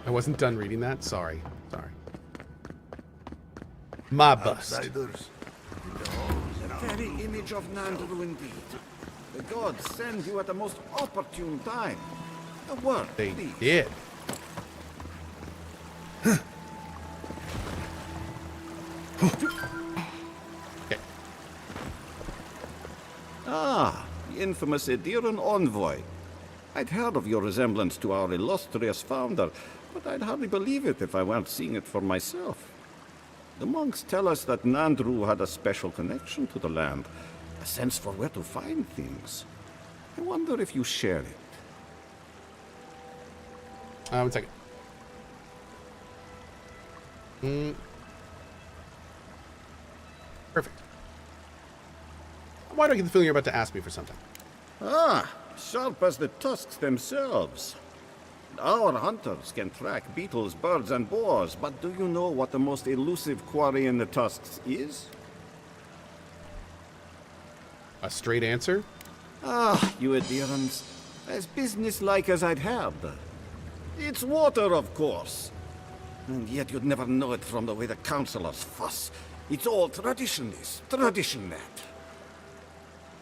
I wasn't done reading that. Sorry. Sorry. My bust. Outsiders. The very image of Nandru indeed. The gods send you at the most opportune time. A word, They please. did. Okay. Ah, the infamous Ediran envoy. I'd heard of your resemblance to our illustrious founder, but I'd hardly believe it if I weren't seeing it for myself. The monks tell us that Nandru had a special connection to the land, a sense for where to find things. I wonder if you share it. 1 second. Perfect. Why do I get the feeling you're about to ask me for something? Ah, sharp as the tusks themselves. Our hunters can track beetles, birds, and boars, but do you know what the most elusive quarry in the tusks is? A straight answer? Ah, you adherents. As businesslike as I'd heard. It's water, of course. And yet you'd never know it from the way the councillors fuss. It's all tradition, this. Tradition, that.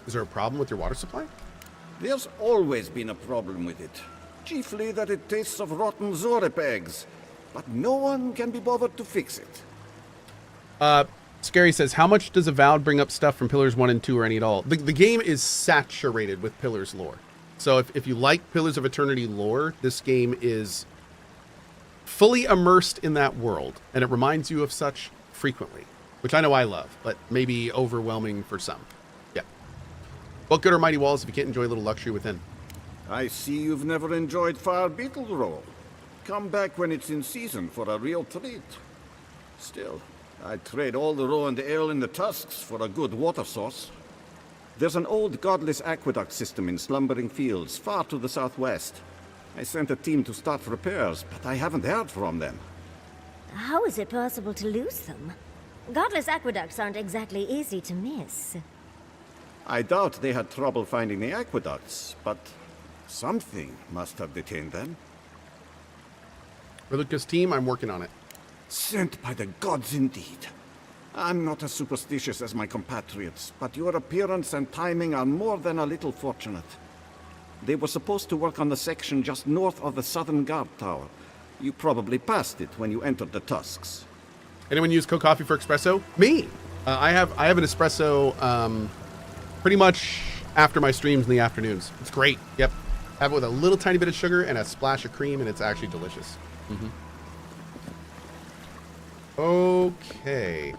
Is there a problem with your water supply? There's always been a problem with it. Chiefly that it tastes of rotten zorip eggs. But no one can be bothered to fix it. Scary says, how much does Avowed bring up stuff from Pillars 1 and 2 or any at all? The game is saturated with Pillars lore. So if you like Pillars of Eternity lore, this game is fully immersed in that world. And it reminds you of such frequently, which I know I love, but maybe overwhelming for some. Yeah. What good are mighty walls if you can't enjoy a little luxury within? I see you've never enjoyed Fire Beetle Roll. Come back when it's in season for a real treat. Still, I'd trade all the roe and the ale in the tusks for a good water source. There's an old godless aqueduct system in Slumbering Fields, far to the southwest. I sent a team to start repairs, but I haven't heard from them. How is it possible to lose them? Godless aqueducts aren't exactly easy to miss. I doubt they had trouble finding the aqueducts, but something must have detained them. Relicus team, I'm working on it. Sent by the gods indeed. I'm not as superstitious as my compatriots, but your appearance and timing are more than a little fortunate. They were supposed to work on the section just north of the southern guard tower. You probably passed it when you entered the tusks. Anyone use Cohh coffee for espresso? Me. I have an espresso pretty much after my streams in the afternoons. It's great. Yep. Have it with a little tiny bit of sugar and a splash of cream, and it's actually delicious. Okay.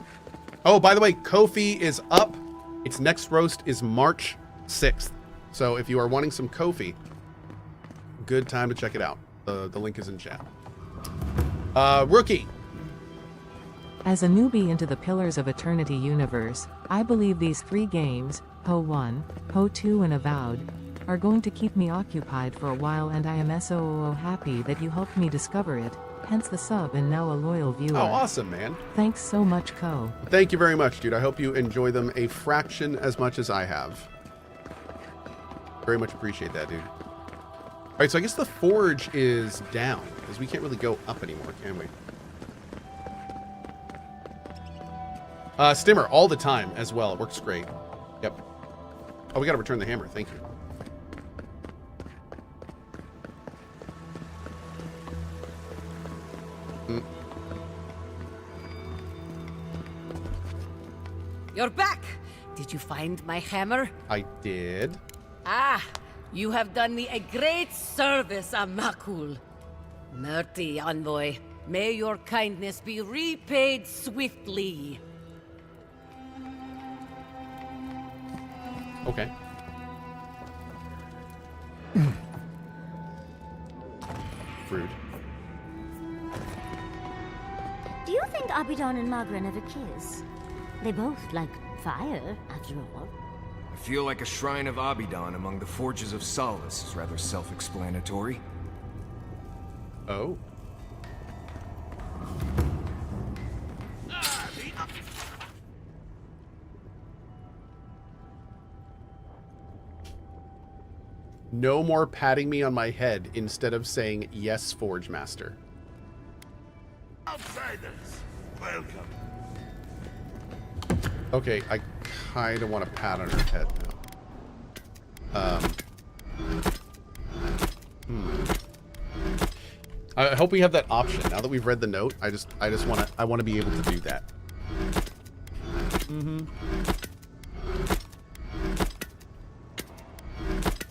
Oh, by the way, Ko-fi is up. Its next roast is March 6th. So if you are wanting some Ko-fi, good time to check it out. The link is in chat. Rookie. As a newbie into the Pillars of Eternity universe, I believe these 3 games, Cohh 1, Cohh 2 and Avowed, are going to keep me occupied for a while, and I am so happy that you helped me discover it, hence the sub and now a loyal viewer. Oh, awesome, man. Thanks so much, Cohh. Thank you very much, dude. I hope you enjoy them a fraction as much as I have. Very much appreciate that, dude. All right, so I guess the forge is down, because we can't really go up anymore, can we? Stimmer, all the time as well. It works great. Yep. Oh, we got to return the hammer. Thank you. You're back! Did you find my hammer? I did. Ah, you have done me a great service, Amakul. Merty envoy, may your kindness be repaid swiftly. Okay. Fruit. Do you think Abidon and Magran ever kiss? They both like fire, after all. I feel like a shrine of Abidon among the forges of Solace is rather self-explanatory. Oh. No more patting me on my head instead of saying, yes, Forge Master. outsiders. Welcome. Okay, I kind of want to pat on her head now. I hope we have that option now that we've read the note. I want to be able to do that.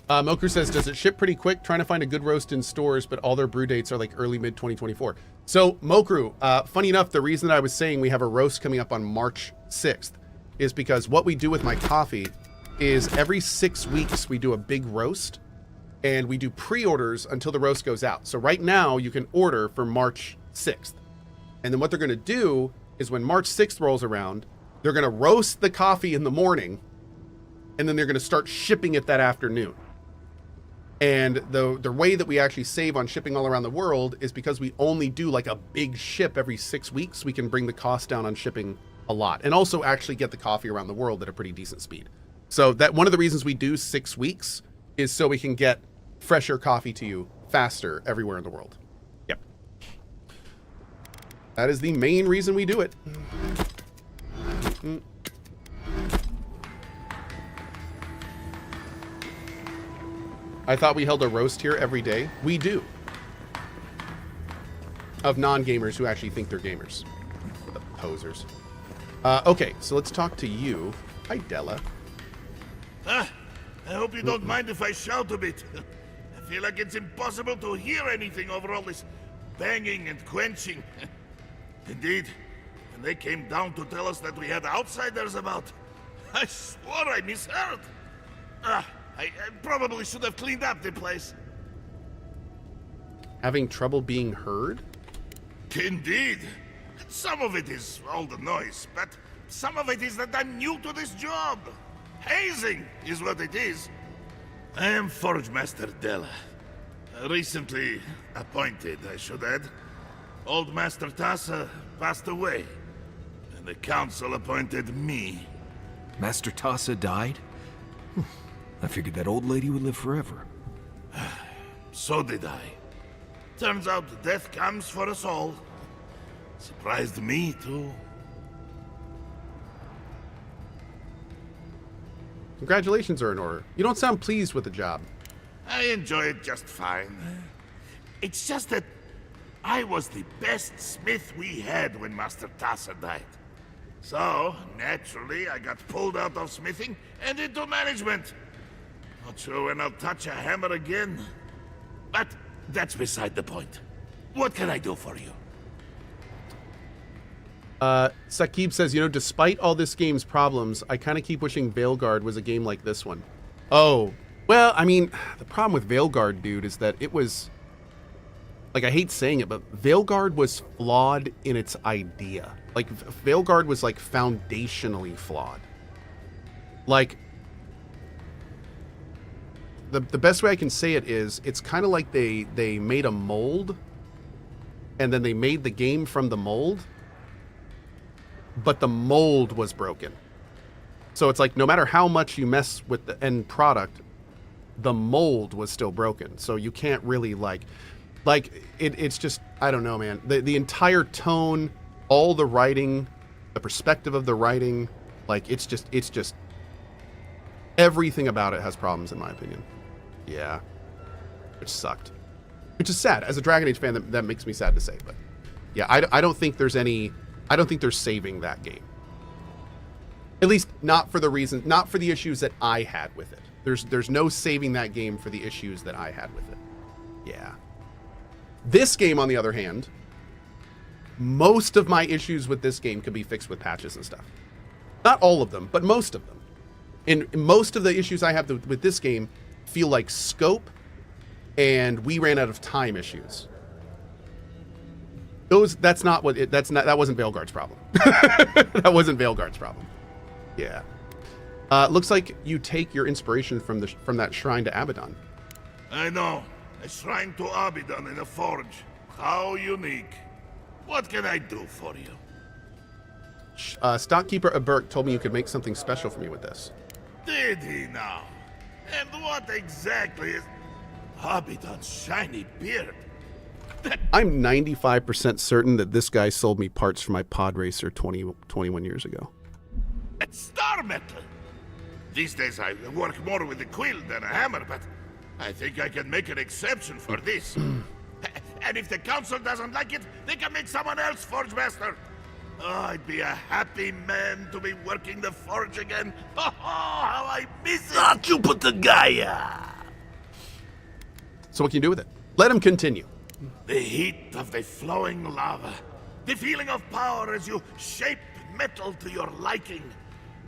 Moku says, does it ship pretty quick? Trying to find a good roast in stores, but all their brew dates are like early mid 2024. So Mokru, funny enough, the reason that I was saying we have a roast coming up on March 6th is because what we do with my coffee is every 6 weeks we do a big roast, and we do pre-orders until the roast goes out. So right now you can order for March 6th. And then what they're going to do is when March 6th rolls around, they're going to roast the coffee in the morning, and then they're going to start shipping it that afternoon. And the way that we actually save on shipping all around the world is because we only do like a big ship every 6 weeks. We can bring the cost down on shipping a lot, and also actually get the coffee around the world at a pretty decent speed. So that one of the reasons we do 6 weeks is so we can get fresher coffee to you faster everywhere in the world. Yep. That is the main reason we do it. I thought we held a roast here every day. We do. Of non-gamers who actually think they're gamers. The posers. Okay, so let's talk to you. Hi, Della. I hope you don't mind if I shout a bit. I feel like it's impossible to hear anything over all this banging and quenching. Indeed, when they came down to tell us that we had outsiders about, I swore I misheard. I probably should have cleaned up the place. Having trouble being heard? Indeed. Some of it is all the noise, but some of it is that I'm new to this job. Hazing is what it is. I am Forge Master Della. Recently appointed, I should add. Old Master Tassa passed away, and the council appointed me. Master Tassa died? I figured that old lady would live forever. So did I. Turns out death comes for us all. Surprised me, too. Congratulations are in order. You don't sound pleased with the job. I enjoy it just fine. It's just that I was the best smith we had when Master Tassa died. So, naturally, I got pulled out of smithing and into management. Not sure when I'll touch a hammer again. But that's beside the point. What can I do for you? Sakib says, you know, despite all this game's problems, I kind of keep wishing Veilguard was a game like this one. Oh, well, I mean, the problem with Veilguard, dude, is that it was, like, I hate saying it, but Veilguard was flawed in its idea. Like, Veilguard was, like, foundationally flawed. Like, the best way I can say it is, it's kind of like they made a mold, and then they made the game from the mold, but the mold was broken. So it's like, no matter how much you mess with the end product, the mold was still broken. So you can't really it's just, I don't know, man. The entire tone, all the writing, the perspective of the writing, like, it's just everything about it has problems, in my opinion. Yeah. Which sucked. Which is sad. As a Dragon Age fan, that makes me sad to say, but yeah, I don't think there's any, I don't think they're saving that game. At least not for the issues that I had with it. There's no saving that game for the issues that I had with it. Yeah. This game, on the other hand, most of my issues with this game could be fixed with patches and stuff. Not all of them, but most of them. And most of the issues I have with this game feel like scope and we ran out of time issues. That wasn't Veilguard's problem. That wasn't Veilguard's problem. Yeah. Looks like you take your inspiration from that shrine to Abaddon. I know. A shrine to Abaddon in a forge. How unique. What can I do for you? Stockkeeper Aberk told me you could make something special for me with this. Did he now? And what exactly is Abaddon's shiny beard? I'm 95% certain that this guy sold me parts for my pod racer 21 years ago. It's star metal. These days I work more with a quill than a hammer, but I think I can make an exception for this. And if the council doesn't like it, they can make someone else Forge Master. Oh, I'd be a happy man to be working the forge again. Oh, how I miss it! Not you put the Gaia! So what can you do with it? Let him continue. The heat of the flowing lava. The feeling of power as you shape metal to your liking.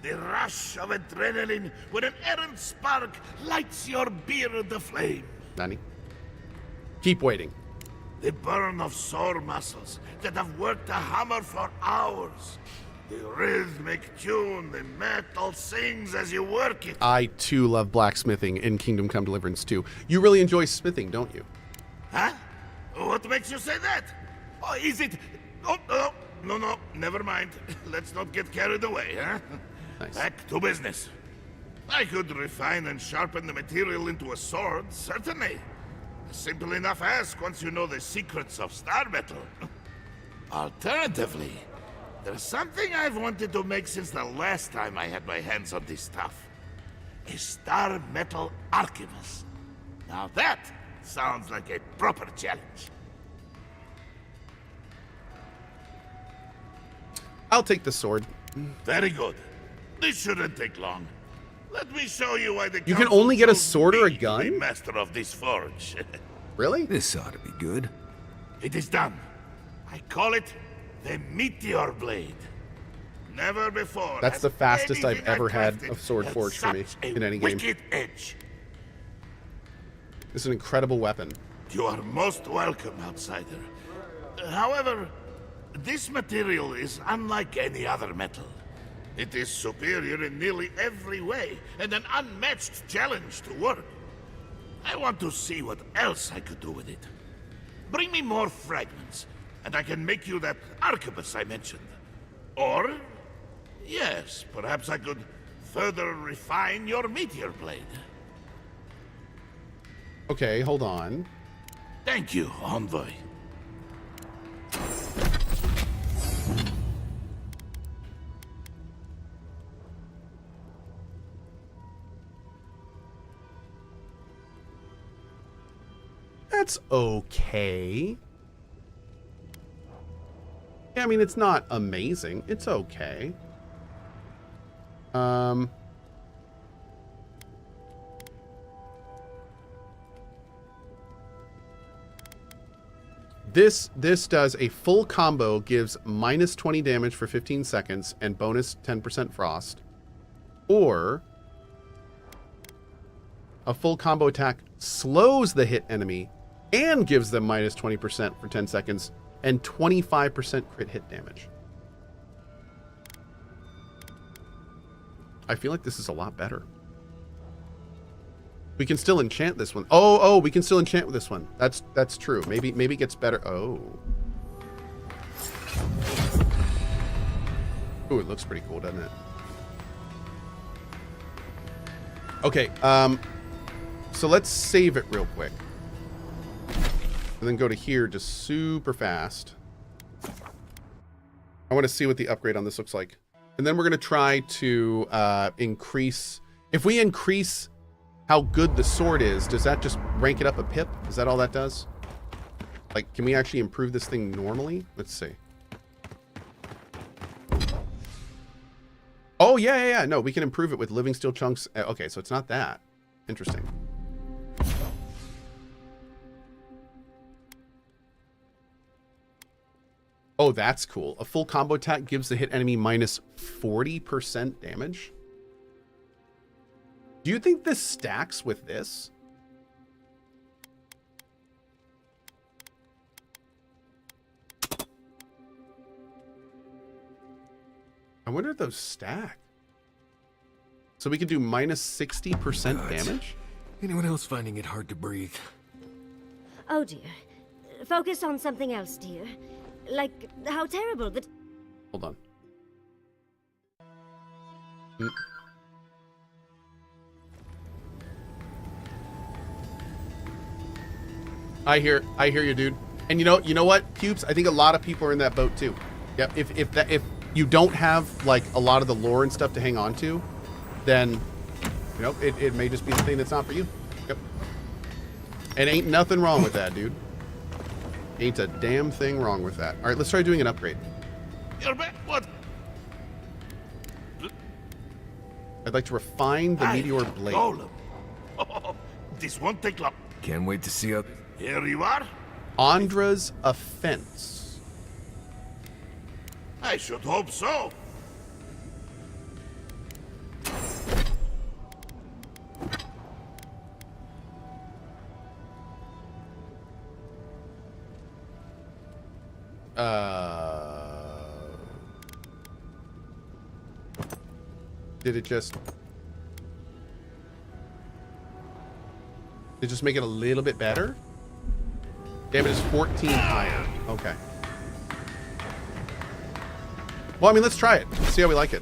The rush of adrenaline when an errant spark lights your beard aflame. Nani? Keep waiting. The burn of sore muscles that have worked a hammer for hours. The rhythmic tune the metal sings as you work it. I too love blacksmithing in Kingdom Come Deliverance 2. You really enjoy smithing, don't you? Huh? What makes you say that? Oh, is it... Oh, no, never mind. Let's not get carried away, huh? Nice. Back to business. I could refine and sharpen the material into a sword, certainly. A simple enough ask once you know the secrets of star metal. Alternatively, there's something I've wanted to make since the last time I had my hands on this stuff. A star metal archivist. Now that sounds like a proper challenge. I'll take the sword. Very good. This shouldn't take long. Let me show you why the You can council only get a chose sword or a me to gun? be master of this forge. Really? This ought to be good. It is done. I call it the Meteor Blade. Never before. That's has the fastest I've anything ever had crafted a sword had forged for me such a in any game. wicked edge. It's an incredible weapon. You are most welcome, outsider. However, this material is unlike any other metal. It is superior in nearly every way, and an unmatched challenge to work. I want to see what else I could do with it. Bring me more fragments, and I can make you that arquebus I mentioned. Or, yes, perhaps I could further refine your meteor blade. Okay, hold on. Thank you, Envoy. That's okay. Yeah, I mean, it's not amazing. It's okay. This does a full combo, gives minus 20 damage for 15 seconds and bonus 10% frost. Or a full combo attack slows the hit enemy and gives them minus 20% for 10 seconds and 25% crit hit damage. I feel like this is a lot better. We can still enchant this one. Oh, we can still enchant with this one. That's true. Maybe it gets better. Oh. Ooh, it looks pretty cool, doesn't it? Okay, so let's save it real quick. And then go to here just super fast. I want to see what the upgrade on this looks like. And then we're going to try to increase... If we increase how good the sword is, does that just rank it up a pip? Is that all that does? Like, can we actually improve this thing normally? Let's see. Oh, yeah. No, we can improve it with living steel chunks. Okay, so it's not that. Interesting. Oh, that's cool. A full combo attack gives the hit enemy minus 40% damage. Do you think this stacks with this? I wonder if those stack. So we could do minus 60% damage? Anyone else finding it hard to breathe? Oh dear. Focus on something else, dear. Like how terrible that... Hold on. I hear you, dude. And you know what, Cubes? I think a lot of people are in that boat too. Yep. If you don't have like a lot of the lore and stuff to hang on to, then it may just be the thing that's not for you. Yep. And ain't nothing wrong with that, dude. Ain't a damn thing wrong with that. All right, let's try doing an upgrade. You're back. What? I'd like to refine the meteor blade. Golem. Oh, this won't take long. Can't wait to see how... Here you are. Andra's offense. I should hope so. Did it just make it a little bit better? Damage is 14 higher. Okay. Well, I mean, let's try it. Let's see how we like it.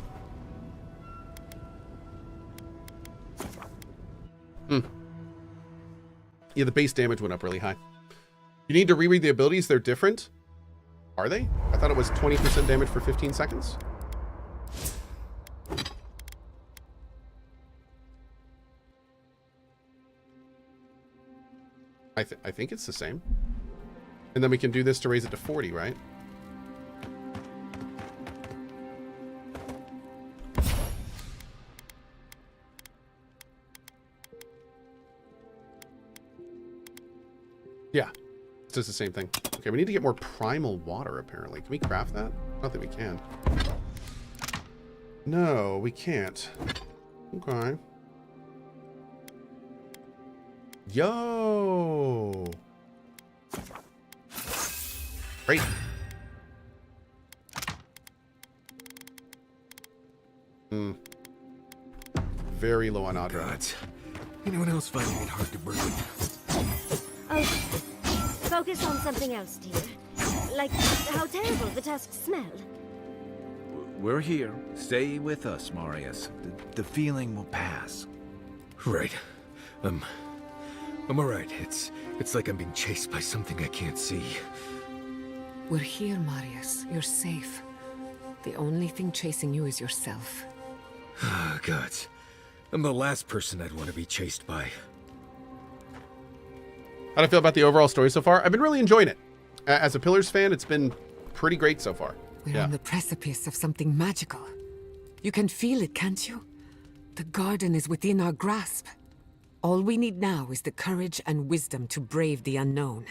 Yeah, the base damage went up really high. You need to reread the abilities. They're different. Are they? I thought it was 20% damage for 15 seconds. I think it's the same. And then we can do this to raise it to 40, right? Yeah, it's just the same thing. Okay, we need to get more primal water, apparently. Can we craft that? I don't think we can. No, we can't. Okay. Yo! Great. Very low on Audra. God. Anyone else finding it hard to breathe? Oh, focus on something else, dear. Like how terrible the tusks smell. We're here. Stay with us, Marius. The feeling will pass. Right. I'm alright. It's like I'm being chased by something I can't see. We're here, Marius. You're safe. The only thing chasing you is yourself. Ah, God. I'm the last person I'd want to be chased by. How do I feel about the overall story so far? I've been really enjoying it. As a Pillars fan, it's been pretty great so far. We're on the precipice of something magical. You can feel it, can't you? The garden is within our grasp. All we need now is the courage and wisdom to brave the unknown.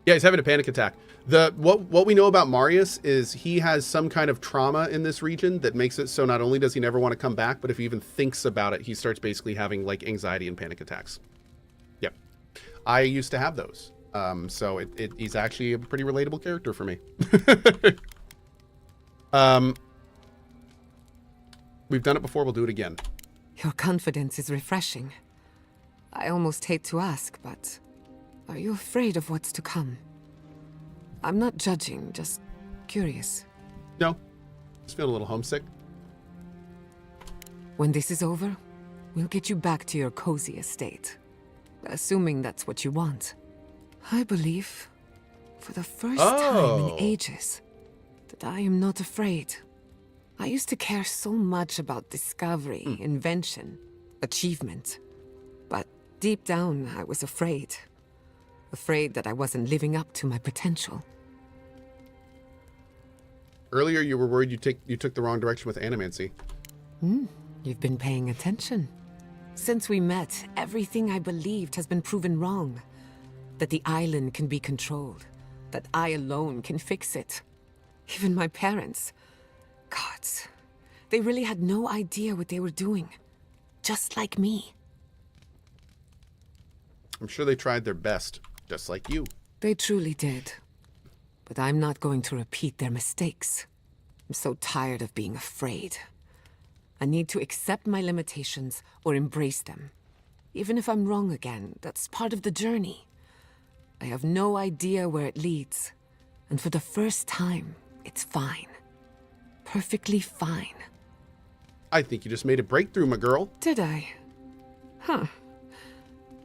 Yeah, he's having a panic attack. What we know about Marius is he has some kind of trauma in this region that makes it so not only does he never want to come back, but if he even thinks about it, he starts basically having like anxiety and panic attacks. Yep. I used to have those. So he's actually a pretty relatable character for me. We've done it before, we'll do it again. Your confidence is refreshing. I almost hate to ask, but are you afraid of what's to come? I'm not judging, just curious. No, just feeling a little homesick. When this is over, we'll get you back to your cozy estate. Assuming that's what you want. I believe, for the first time in ages, that I am not afraid. I used to care so much about discovery, invention, achievement. But deep down, I was afraid. Afraid that I wasn't living up to my potential. Earlier, you were worried you took the wrong direction with animancy. You've been paying attention. Since we met, everything I believed has been proven wrong. That the island can be controlled. That I alone can fix it. Even my parents. Gods, they really had no idea what they were doing. Just like me. I'm sure they tried their best, just like you. They truly did. But I'm not going to repeat their mistakes. I'm so tired of being afraid. I need to accept my limitations or embrace them. Even if I'm wrong again, that's part of the journey. I have no idea where it leads. And for the first time, it's fine. Perfectly fine. I think you just made a breakthrough, my girl. Did I? Huh.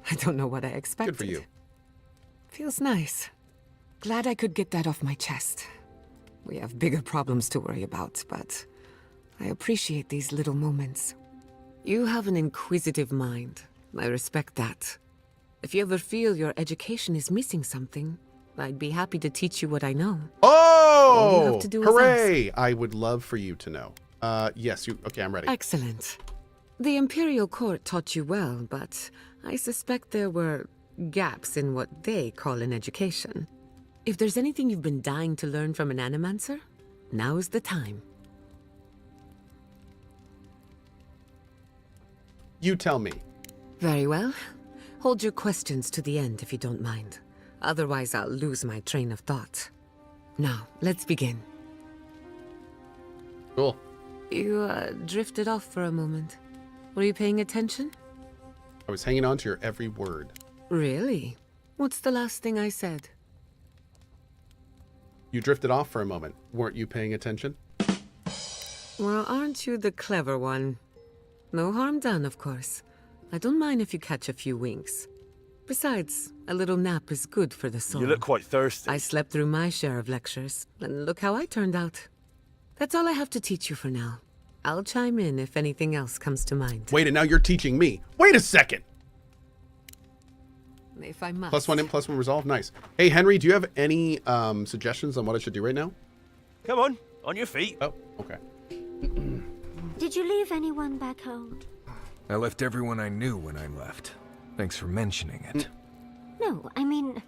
I don't know what I expected. Good for you. Feels nice. Glad I could get that off my chest. We have bigger problems to worry about, but I appreciate these little moments. You have an inquisitive mind. I respect that. If you ever feel your education is missing something, I'd be happy to teach you what I know. All you Oh, have to do is hooray! ask. I would love for you to know. Yes, you. Okay, I'm ready. Excellent. The Imperial Court taught you well, but I suspect there were gaps in what they call an education. If there's anything you've been dying to learn from an Animancer, now is the time. You tell me. Very well. Hold your questions to the end if you don't mind. Otherwise, I'll lose my train of thought. Now, let's begin. Cool. You, drifted off for a moment. Were you paying attention? I was hanging on to your every word. Really? What's the last thing I said? You drifted off for a moment. Weren't you paying attention? Well, aren't you the clever one? No harm done, of course. I don't mind if you catch a few winks. Besides, a little nap is good for the soul. You look quite thirsty. I slept through my share of lectures, and look how I turned out. That's all I have to teach you for now. I'll chime in if anything else comes to mind. Wait, and now you're teaching me. Wait a second. If I must. +1 int, +1 resolve. Nice. Hey, Henry, do you have any suggestions on what I should do right now? Come on your feet. Oh, okay. Did you leave anyone back home? I left everyone I knew when I left. Thanks for mentioning it. No, I mean,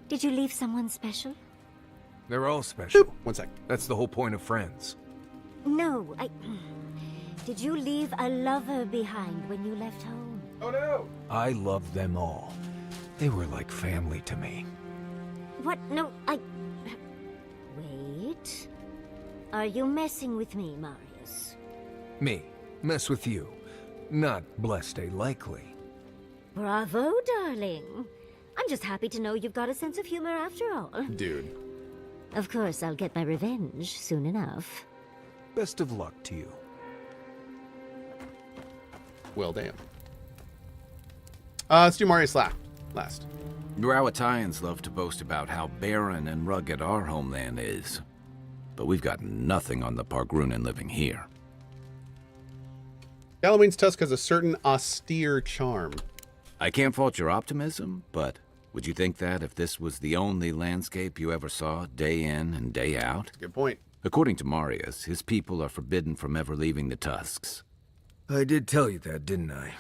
did you leave someone special? They're all special. 1 sec. That's the whole point of friends. No, Did you leave a lover behind when you left home? Oh, no. I loved them all. They were like family to me. What? No, Wait. Are you messing with me, Marius? Me? Mess with you. Not blessed a likely. Bravo, darling. I'm just happy to know you've got a sense of humor after all. Dude. Of course, I'll get my revenge soon enough. Best of luck to you. Well, damn. Let's do Marius last. Rawatayans love to boast about how barren and rugged our homeland is. But we've got nothing on the Pargrunan living here. Gallowayne's Tusk has a certain austere charm. I can't fault your optimism, but would you think that if this was the only landscape you ever saw, day in and day out? Good point. According to Marius, his people are forbidden from ever leaving the Tusks. I did tell you that, didn't I?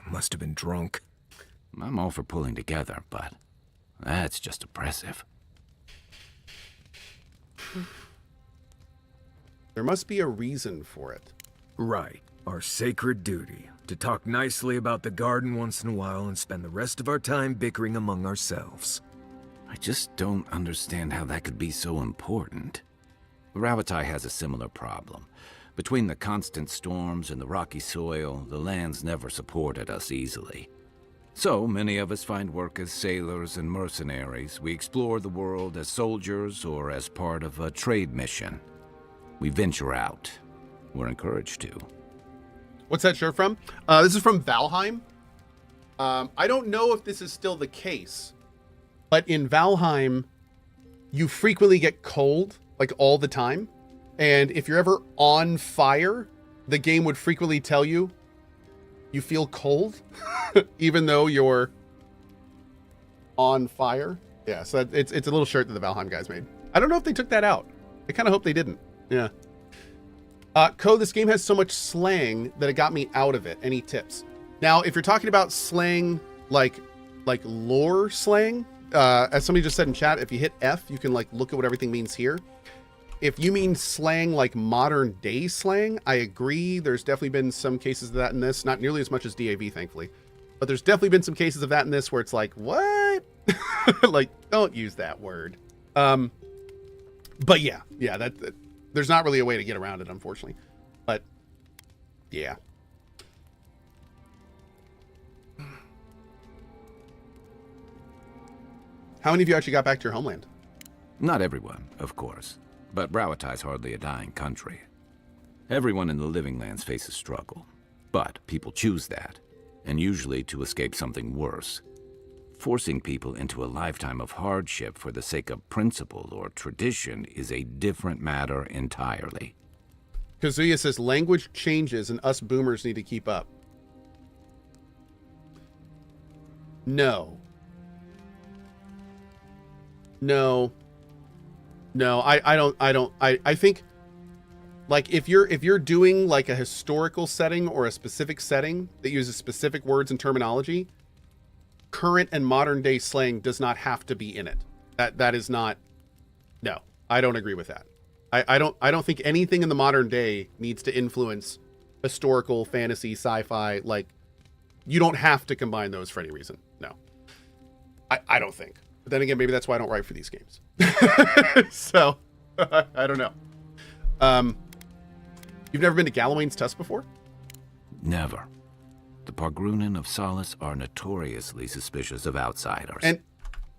Must have been drunk. I'm all for pulling together, but that's just oppressive. There must be a reason for it. Right. Our sacred duty. To talk nicely about the garden once in a while and spend the rest of our time bickering among ourselves. I just don't understand how that could be so important. Ravatai has a similar problem. Between the constant storms and the rocky soil, the lands never supported us easily. So many of us find work as sailors and mercenaries. We explore the world as soldiers or as part of a trade mission. We venture out. We're encouraged to. What's that shirt from? This is from Valheim. I don't know if this is still the case, but in Valheim, you frequently get cold, like all the time. And if you're ever on fire, the game would frequently tell you you feel cold, even though you're on fire. Yeah, so it's a little shirt that the Valheim guys made. I don't know if they took that out. I kind of hope they didn't. Yeah. Cohh, this game has so much slang that it got me out of it. Any tips? Now, if you're talking about slang, like lore slang, as somebody just said in chat, if you hit F, you can like look at what everything means here. If you mean slang like modern day slang, I agree. There's definitely been some cases of that in this, not nearly as much as DAV, thankfully, but there's definitely been some cases of that in this where it's like, what? Like, don't use that word. But yeah, that there's not really a way to get around it, unfortunately. But yeah. How many of you actually got back to your homeland? Not everyone, of course. But Rawatai's hardly a dying country. Everyone in the Living Lands faces struggle. But people choose that, and usually to escape something worse. Forcing people into a lifetime of hardship for the sake of principle or tradition is a different matter entirely. Kazuya says language changes and us boomers need to keep up. No. I think like if you're doing like a historical setting or a specific setting that uses specific words and terminology, current and modern day slang does not have to be in it. That is not. No, I don't agree with that. I don't think anything in the modern day needs to influence historical, fantasy, sci-fi. Like, you don't have to combine those for any reason. No, I don't think. But then again, maybe that's why I don't write for these games. So I don't know. You've never been to Galawain's Tusk before? Never. The Pargrunen of Solace are notoriously suspicious of outsiders. And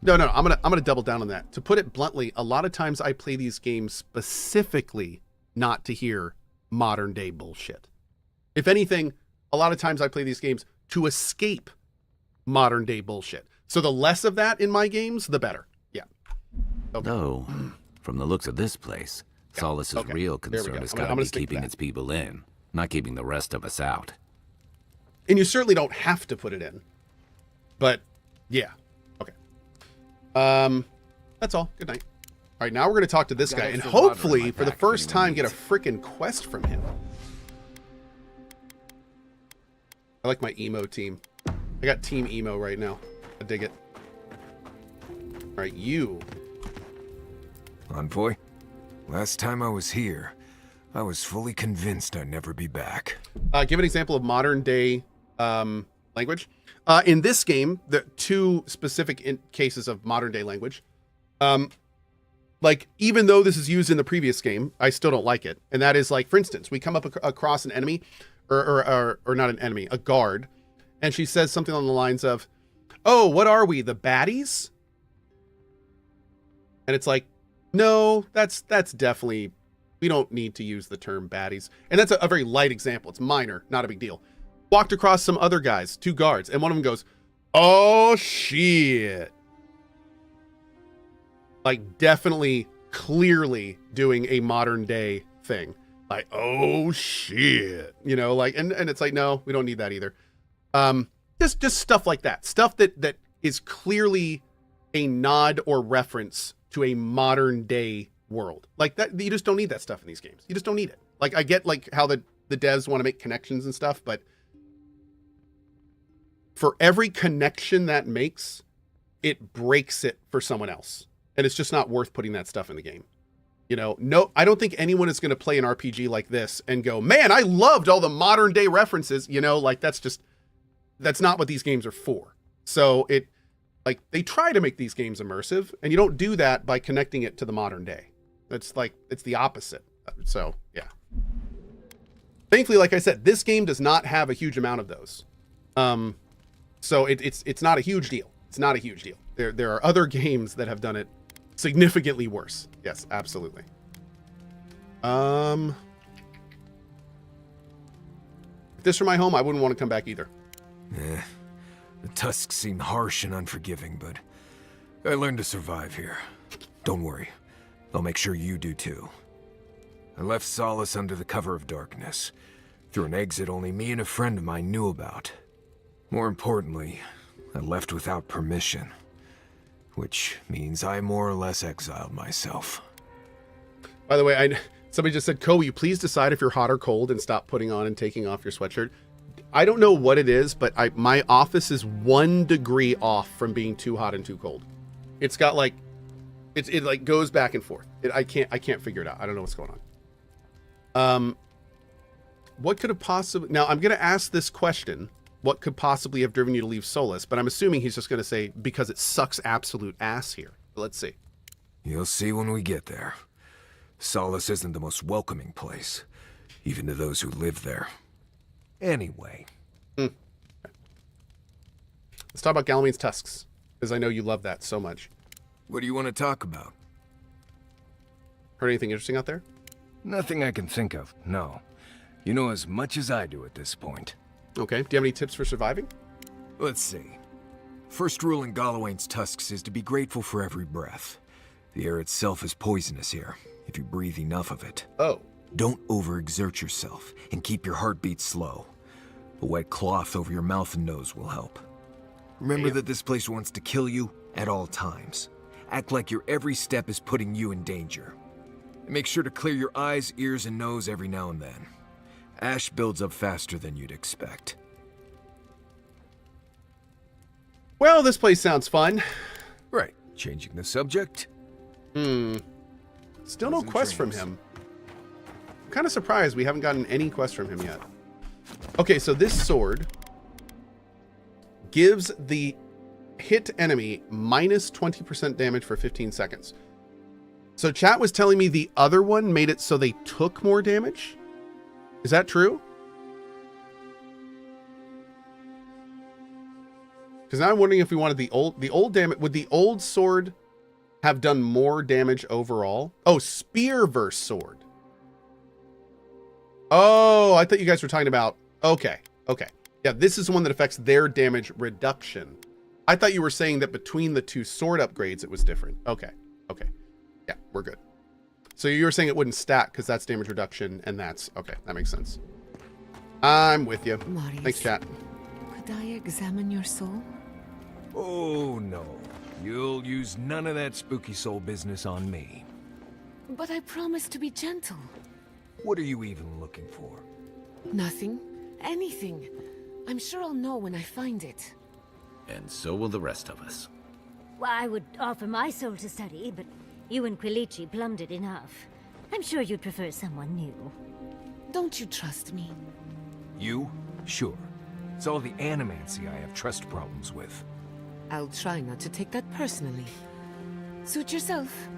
no, I'm gonna double down on that. To put it bluntly, a lot of times I play these games specifically not to hear modern day bullshit. If anything, a lot of times I play these games to escape modern day bullshit. So the less of that in my games, the better. Yeah. Okay. Though, from the looks of this place, Solace's real concern has got to be keeping its people in, not keeping the rest of us out. And you certainly don't have to put it in. But, yeah. Okay. That's all. Good night. All right, now we're going to talk to this guy. And hopefully, for the first time, get a freaking quest from him. I like my emo team. I got Team Emo right now. I dig it. All right, you. Envoy, last time I was here, I was fully convinced I'd never be back. Give an example of modern day language. In this game, the two specific cases of modern day language. Like, even though this is used in the previous game, I still don't like it. And that is like, for instance, we come up across an enemy, or not an enemy, a guard, and she says something on the lines of, "Oh, what are we, the baddies?" And it's like, no, that's definitely, we don't need to use the term baddies. And that's a very light example. It's minor, not a big deal. Walked across some other guys, two guards, and one of them goes, "Oh shit." Like, definitely, clearly doing a modern day thing. Like, "Oh shit." You know, like, and it's like, no, we don't need that either. Just stuff like that. Stuff that is clearly a nod or reference to a modern day world. Like that, you just don't need that stuff in these games. You just don't need it. Like, I get like how the devs want to make connections and stuff, but for every connection that makes, it breaks it for someone else. And it's just not worth putting that stuff in the game. You know, no, I don't think anyone is going to play an RPG like this and go, "Man, I loved all the modern day references." You know, like that's not what these games are for. So like, they try to make these games immersive, and you don't do that by connecting it to the modern day. It's like, it's the opposite. So, yeah. Thankfully, like I said, this game does not have a huge amount of those. So it's not a huge deal. It's not a huge deal. There are other games that have done it significantly worse. Yes, absolutely. If this were my home, I wouldn't want to come back either. The tusks seem harsh and unforgiving, but I learned to survive here. Don't worry. I'll make sure you do too. I left Solace under the cover of darkness, through an exit only me and a friend of mine knew about. More importantly, I left without permission, which means I more or less exiled myself. By the way, somebody just said, "Cohh, will you please decide if you're hot or cold and stop putting on and taking off your sweatshirt?" I don't know what it is, but my office is 1 degree off from being too hot and too cold. It's got like, it like goes back and forth. I can't figure it out. I don't know what's going on. What could have possibly, now I'm going to ask this question, what could possibly have driven you to leave Solace? But I'm assuming he's just going to say, because it sucks absolute ass here. But let's see. You'll see when we get there. Solace isn't the most welcoming place, even to those who live there. Anyway. Okay. Let's talk about Galawain's Tusks, because I know you love that so much. What do you want to talk about? Heard anything interesting out there? Nothing I can think of, no. You know as much as I do at this point. Okay. Do you have any tips for surviving? Let's see. First rule in Galawain's tusks is to be grateful for every breath. The air itself is poisonous here, if you breathe enough of it. Oh. Don't overexert yourself, and keep your heartbeat slow. A wet cloth over your mouth and nose will help. Remember that this place wants to kill you at all times. Act like your every step is putting you in danger. And make sure to clear your eyes, ears, and nose every now and then. Ash builds up faster than you'd expect. Well, this place sounds fun. Right. Changing the subject? Still no quest from him. I'm kind of surprised we haven't gotten any quest from him yet. Okay, so this sword gives the hit enemy minus 20% damage for 15 seconds. So chat was telling me the other one made it so they took more damage. Is that true? Because now I'm wondering if we wanted the old damage. Would the old sword have done more damage overall? Oh, spear versus sword. Oh, I thought you guys were talking about... Okay, okay. Yeah, this is the one that affects their damage reduction. I thought you were saying that between the two sword upgrades, it was different. Okay, okay. Yeah, we're good. So you were saying it wouldn't stack because that's damage reduction, and that's... Okay, that makes sense. I'm with you. Marius, Thanks, chat. could I examine your soul? Oh, no. You'll use none of that spooky soul business on me. But I promised to be gentle. What are you even looking for? Nothing. Anything. I'm sure I'll know when I find it. And so will the rest of us. Well, I would offer my soul to study, but you and Quilici plumbed it enough. I'm sure you'd prefer someone new. Don't you trust me? You? Sure. It's all the animancy I have trust problems with. I'll try not to take that personally. Suit yourself.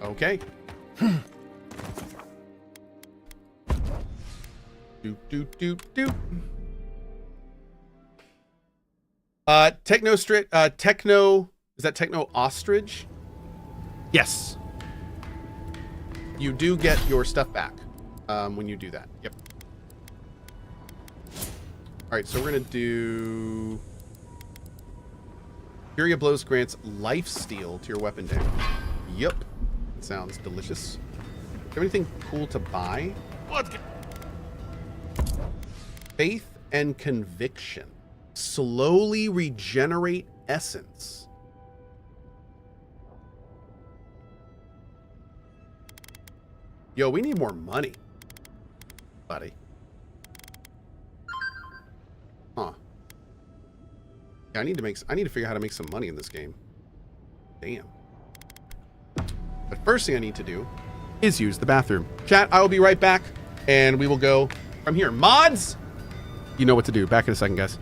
Okay. Techno, is that Techno Ostrich? Yes. You do get your stuff back when you do that. Yep. All right, so we're gonna do Fury of Blows grants life steal to your weapon damage. Yep. That sounds delicious. Do you have anything cool to buy? What? Faith and Conviction. Slowly regenerate essence. Yo, we need more money, buddy. Huh. Yeah, I need to figure out how to make some money in this game. Damn. But first thing I need to do is use the bathroom. Chat, I will be right back, and we will go from here. Mods! You know what to do. Back in a second, guys.